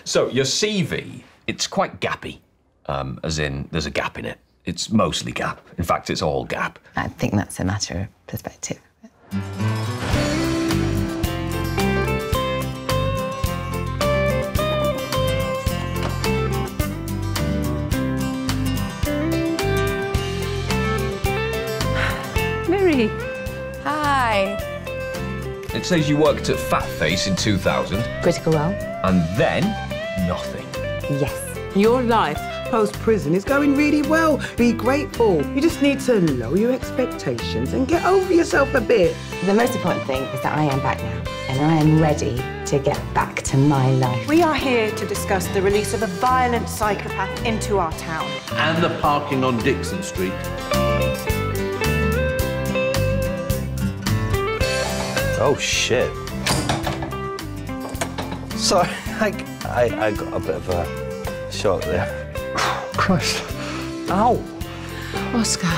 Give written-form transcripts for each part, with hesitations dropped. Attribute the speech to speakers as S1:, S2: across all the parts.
S1: So, your CV, it's quite gappy, as in there's a gap in it. It's mostly gap. In fact, it's all gap.
S2: I think that's a matter of perspective.
S3: Miri.
S2: Hi.
S1: It says you worked at Fat Face in 2000.
S2: Critical role.
S1: And then, nothing.
S2: Yes.
S3: Your life post-prison is going really well. Be grateful. You just need to lower your expectations and get over yourself a bit.
S2: The most important thing is that I am back now, and I am ready to get back to my life.
S4: We are here to discuss the release of a violent psychopath into our town.
S5: And the parking on Dixon Street.
S6: Oh, shit. Sorry, I got a bit of a shock there.
S3: Christ. Ow. Oscar,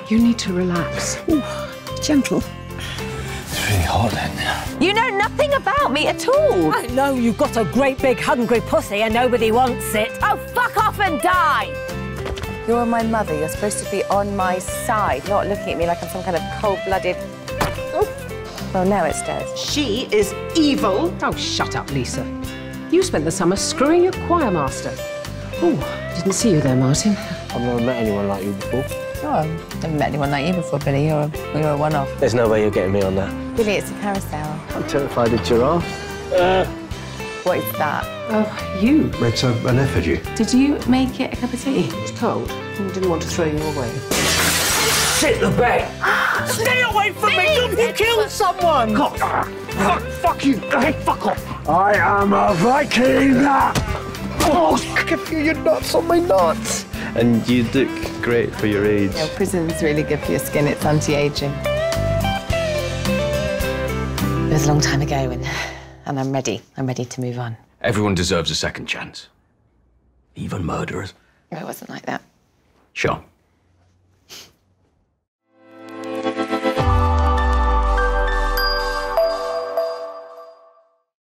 S3: you need to relax. Ooh, gentle.
S6: It's really hot then.
S2: You know nothing about me at all.
S7: I know you've got a great big hungry pussy and nobody wants it. Oh, fuck off and die!
S2: You're my mother. You're supposed to be on my side, not looking at me like I'm some kind of cold-blooded... Well, now it does.
S4: She is evil.
S3: Oh, shut up, Lisa. You spent the summer screwing your choir master. Oh, didn't see you there, Martin.
S6: I've never met anyone like you before.
S2: Oh, I've never met anyone like you before, Billy. You're a one-off.
S6: There's no way you're getting me on that.
S2: Billy, it's a carousel.
S6: I'm terrified of giraffe.
S2: What is that?
S3: Oh, you.
S8: It's an effigy.
S2: Did you make it a cup of tea?
S3: It was cold. I didn't want to throw you away.
S6: Shit the bed! Stay away from me! You killed someone! Fuck you! Hey, fuck off! I am a Viking! Oh, I can feel your nuts on my nuts! And you look great for your age.
S2: Yeah, prison's really good for your skin. It's anti-aging. It was a long time ago, and I'm ready. I'm ready to move on.
S1: Everyone deserves a second chance. Even murderers.
S2: It wasn't like that.
S1: Sure.